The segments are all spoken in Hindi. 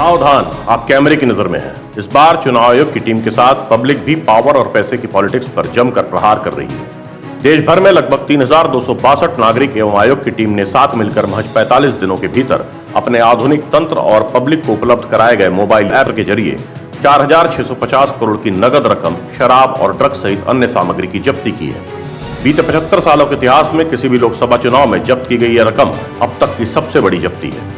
सावधान, आप कैमरे की नजर में हैं। इस बार चुनाव आयोग की टीम के साथ पब्लिक भी पावर और पैसे की पॉलिटिक्स पर जमकर प्रहार कर रही है। देश भर में लगभग 3,262 नागरिक एवं आयोग की टीम ने साथ मिलकर महज 45 दिनों के भीतर अपने आधुनिक तंत्र और पब्लिक को उपलब्ध कराए गए मोबाइल ऐप के जरिए 4,650 करोड़ की नगद रकम, शराब और ड्रग्स सहित अन्य सामग्री की जब्ती की है। बीते 75 सालों के इतिहास में किसी भी लोकसभा चुनाव में जब्त की गई यह रकम अब तक की सबसे बड़ी जब्ती है।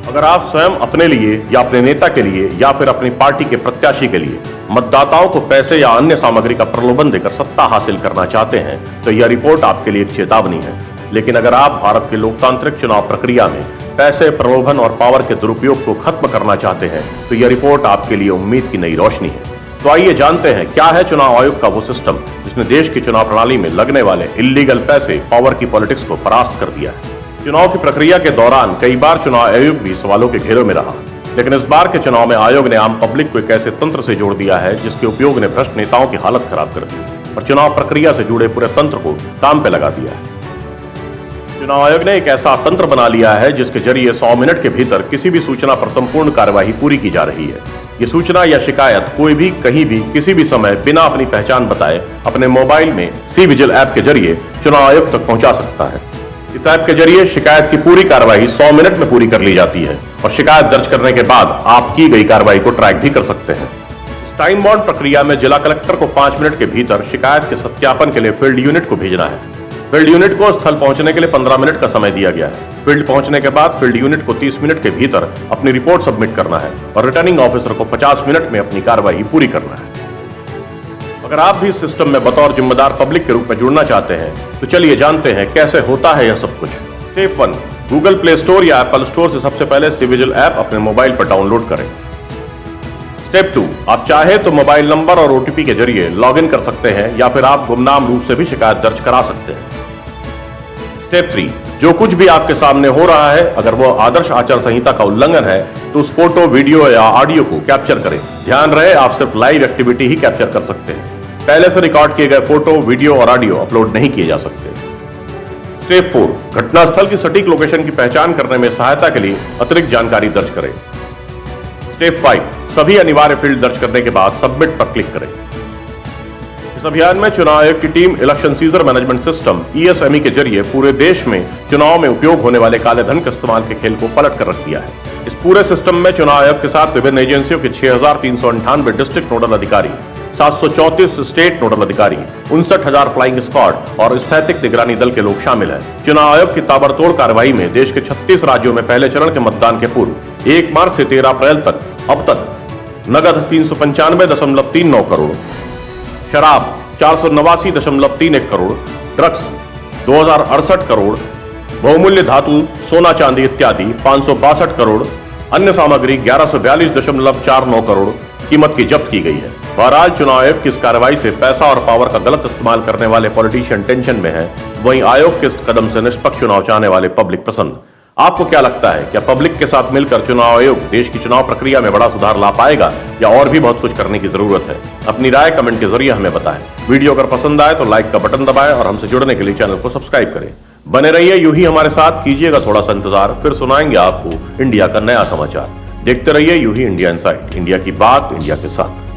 अगर आप स्वयं अपने लिए या अपने नेता के लिए या फिर अपनी पार्टी के प्रत्याशी के लिए मतदाताओं को पैसे या अन्य सामग्री का प्रलोभन देकर सत्ता हासिल करना चाहते हैं तो यह रिपोर्ट आपके लिए एक चेतावनी है। लेकिन अगर आप भारत की लोकतांत्रिक चुनाव प्रक्रिया में पैसे, प्रलोभन और पावर के दुरुपयोग को खत्म करना चाहते हैं तो यह रिपोर्ट आपके लिए उम्मीद की नई रोशनी है। तो आइए जानते हैं क्या है चुनाव आयोग का वो सिस्टम जिसने देश की चुनाव प्रणाली में लगने वाले इल्लीगल पैसे, पावर की पॉलिटिक्स को परास्त कर दिया है। चुनाव की प्रक्रिया के दौरान कई बार चुनाव आयोग भी सवालों के घेरों में रहा, लेकिन इस बार के चुनाव में आयोग ने आम पब्लिक को एक ऐसे तंत्र से जोड़ दिया है जिसके उपयोग ने भ्रष्ट नेताओं की हालत खराब कर दी और चुनाव प्रक्रिया से जुड़े पूरे तंत्र को काम पे लगा दिया है। चुनाव आयोग ने एक ऐसा तंत्र बना लिया है जिसके जरिए 100 मिनट के भीतर किसी भी सूचना पर संपूर्ण कार्यवाही पूरी की जा रही है। ये सूचना या शिकायत कोई भी, कहीं भी, किसी भी समय बिना अपनी पहचान बताए अपने मोबाइल में सी विजिल ऐप के जरिए चुनाव आयोग तक पहुंचा सकता है। इस ऐप के जरिए शिकायत की पूरी कार्यवाही 100 मिनट में पूरी कर ली जाती है और शिकायत दर्ज करने के बाद आप की गई कार्रवाई को ट्रैक भी कर सकते हैं। इस टाइम बाउंड प्रक्रिया में जिला कलेक्टर को 5 मिनट के भीतर शिकायत के सत्यापन के लिए फील्ड यूनिट को भेजना है। फील्ड यूनिट को स्थल पहुंचने के लिए 15 मिनट का समय दिया गया है। फील्ड पहुंचने के बाद फील्ड यूनिट को 30 मिनट के भीतर अपनी रिपोर्ट सबमिट करना है और रिटर्निंग ऑफिसर को 50 मिनट में अपनी कार्रवाई पूरी करना है। अगर आप भी इस सिस्टम में बतौर जिम्मेदार पब्लिक के रूप में जुड़ना चाहते हैं तो चलिए जानते हैं कैसे होता है यह सब कुछ। स्टेप 1, गूगल प्ले स्टोर या एप्पल स्टोर से सबसे पहले सी विजिल ऐप अपने मोबाइल पर डाउनलोड करें। स्टेप 2, आप चाहे तो मोबाइल नंबर और ओटीपी के जरिए लॉगिन कर सकते हैं या फिर आप गुमनाम रूप से भी शिकायत दर्ज करा सकते हैं। स्टेप 3, जो कुछ भी आपके सामने हो रहा है अगर वो आदर्श आचार संहिता का उल्लंघन है तो उस फोटो, वीडियो या ऑडियो को कैप्चर करें। ध्यान रहे आप सिर्फ लाइव एक्टिविटी ही कैप्चर कर सकते हैं। पहले से रिकॉर्ड किए गए फोटो, वीडियो और ऑडियो अपलोड नहीं किए जा सकते। स्टेप 4, घटनास्थल की सटीक लोकेशन की पहचान करने में सहायता के लिए अतिरिक्त जानकारी दर्ज करें। स्टेप 5, सभी अनिवार्य फील्ड दर्ज करने के बाद सबमिट पर क्लिक करें। इस अभियान में चुनाव आयोग की team election seizure management system ESME के जरिए पूरे देश में चुनाव में उपयोग होने वाले काले धन के इस्तेमाल के खेल को पलट कर रख दिया है। इस पूरे सिस्टम में चुनाव आयोग के साथ विभिन्न एजेंसियों के 6,398 डिस्ट्रिक्ट नोडल अधिकारी, 734 स्टेट नोडल अधिकारी, 59,000 फ्लाइंग स्क्वाड और स्थैतिक निगरानी दल के लोग शामिल हैं। चुनाव आयोग की ताबड़तोड़ कार्रवाई में देश के 36 राज्यों में पहले चरण के मतदान के पूर्व 1 मार्च से 13 अप्रैल तक अब तक नगद 395.39 करोड़, शराब 489.31 करोड़, ड्रग्स 2,068 करोड़, बहुमूल्य धातु, सोना चांदी इत्यादि 562 करोड़, अन्य सामग्री 1142.49 करोड़ कीमत की जब्त की गई है। बहरहाल चुनाव आयोग की इस कार्रवाई से पैसा और पावर का गलत इस्तेमाल करने वाले पॉलिटिशियन टेंशन में है, वहीं आयोग के इस कदम से निष्पक्ष चुनाव चाहने वाले पब्लिक प्रसन्न। आपको क्या लगता है, क्या पब्लिक के साथ मिलकर चुनाव आयोग देश की चुनाव प्रक्रिया में बड़ा सुधार ला पाएगा या और भी बहुत कुछ करने की जरूरत है? अपनी राय कमेंट के जरिए हमें बताएं। वीडियो अगर पसंद आए तो लाइक का बटन दबाएं और हमसे जुड़ने के लिए चैनल को सब्सक्राइब करें। बने रहिए यूं ही हमारे साथ, कीजिएगा थोड़ा सा इंतजार, फिर सुनाएंगे आपको इंडिया का नया समाचार। देखते रहिए यूं ही इंडिया इनसाइट, इंडिया की बात इंडिया के साथ।